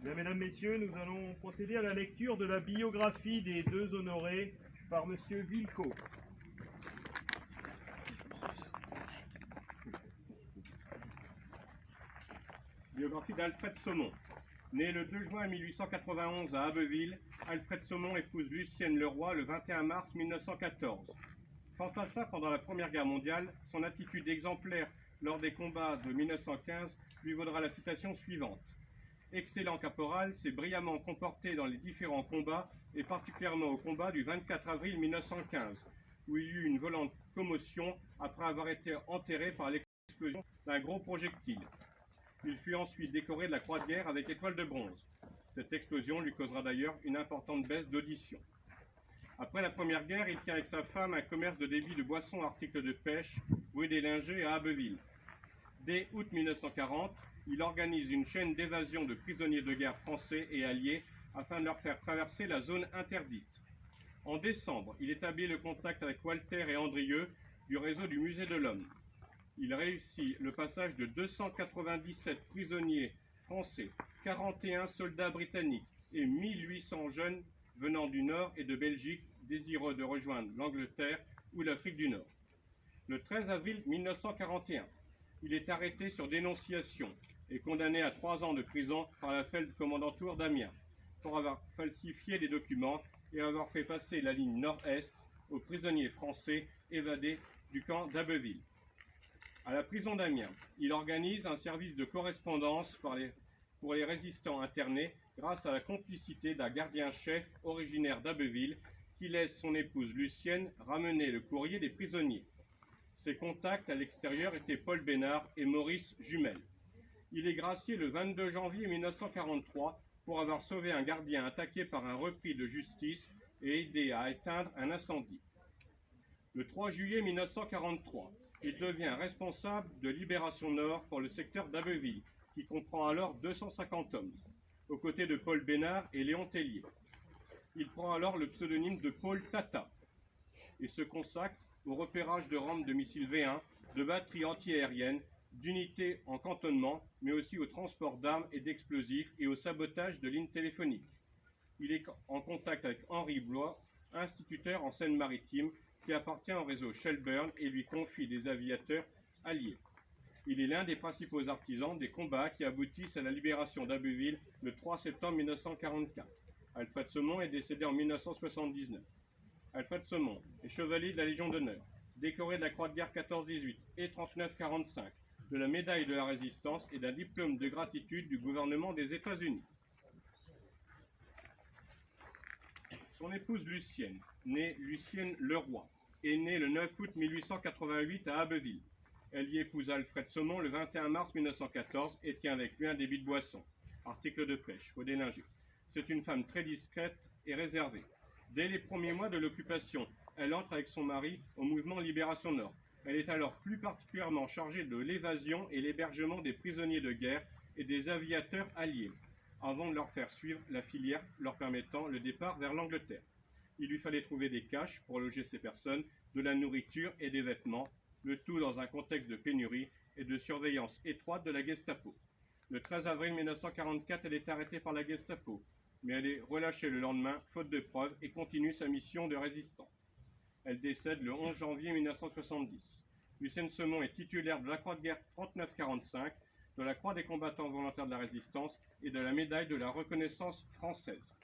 Bien, mesdames, messieurs, nous allons procéder à la lecture de la biographie des deux honorés par monsieur Villequot. Biographie d'Alfred Saumon. Né le 2 juin 1891 à Abbeville, Alfred Saumon épouse Lucienne Leroy le 21 mars 1914. Fantassin pendant la Première Guerre mondiale, son attitude exemplaire lors des combats de 1915 lui vaudra la citation suivante. Excellent caporal, s'est brillamment comporté dans les différents combats et particulièrement au combat du 24 avril 1915, où il y eut une violente commotion après avoir été enterré par l'explosion d'un gros projectile. Il fut ensuite décoré de la Croix de guerre avec étoile de bronze. Cette explosion lui causera d'ailleurs une importante baisse d'audition. Après la Première Guerre, il tient avec sa femme un commerce de débit de boissons articles de pêche, rue des Lingers à Abbeville. Dès août 1940, il organise une chaîne d'évasion de prisonniers de guerre français et alliés afin de leur faire traverser la zone interdite. En décembre, il établit le contact avec Walter et Andrieux du réseau du Musée de l'Homme. Il réussit le passage de 297 prisonniers français, 41 soldats britanniques et 1800 jeunes venant du Nord et de Belgique désireux de rejoindre l'Angleterre ou l'Afrique du Nord. Le 13 avril 1941, il est arrêté sur dénonciation et condamné à 3 ans de prison par la Feldkommandantur d'Amiens pour avoir falsifié des documents et avoir fait passer la ligne nord-est aux prisonniers français évadés du camp d'Abbeville. À la prison d'Amiens, il organise un service de correspondance pour les résistants internés grâce à la complicité d'un gardien-chef originaire d'Abbeville qui laisse son épouse Lucienne ramener le courrier des prisonniers. Ses contacts à l'extérieur étaient Paul Bénard et Maurice Jumel. Il est gracié le 22 janvier 1943 pour avoir sauvé un gardien attaqué par un repris de justice et aidé à éteindre un incendie. Le 3 juillet 1943, il devient responsable de Libération Nord pour le secteur d'Abbeville, qui comprend alors 250 hommes, aux côtés de Paul Bénard et Léon Tellier. Il prend alors le pseudonyme de Paul Tata et se consacre au repérage de rampes de missiles V1, de batteries antiaériennes, d'unités en cantonnement, mais aussi au transport d'armes et d'explosifs et au sabotage de lignes téléphoniques. Il est en contact avec Henri Blois, instituteur en Seine-Maritime, qui appartient au réseau Shelburne et lui confie des aviateurs alliés. Il est l'un des principaux artisans des combats qui aboutissent à la libération d'Abbeville le 3 septembre 1944. Alfred Saumon est décédé en 1979. Alfred Saumon est chevalier de la Légion d'honneur, décoré de la Croix de guerre 14-18 et 39-45, de la médaille de la Résistance et d'un diplôme de gratitude du gouvernement des États-Unis. Son épouse Lucienne, née Lucienne Leroy, est née le 9 août 1888 à Abbeville. Elle y épouse Alfred Saumon le 21 mars 1914 et tient avec lui un débit de boissons, articles de pêche, rue des Lingers. C'est une femme très discrète et réservée. Dès les premiers mois de l'occupation, elle entre avec son mari au mouvement Libération Nord. Elle est alors plus particulièrement chargée de l'évasion et l'hébergement des prisonniers de guerre et des aviateurs alliés, avant de leur faire suivre la filière leur permettant le départ vers l'Angleterre. Il lui fallait trouver des caches pour loger ces personnes, de la nourriture et des vêtements, le tout dans un contexte de pénurie et de surveillance étroite de la Gestapo. Le 13 avril 1944, elle est arrêtée par la Gestapo, mais elle est relâchée le lendemain, faute de preuves, et continue sa mission de résistant. Elle décède le 11 janvier 1970. Lucienne Saumon est titulaire de la Croix de guerre 39-45, de la Croix des combattants volontaires de la Résistance et de la médaille de la reconnaissance française.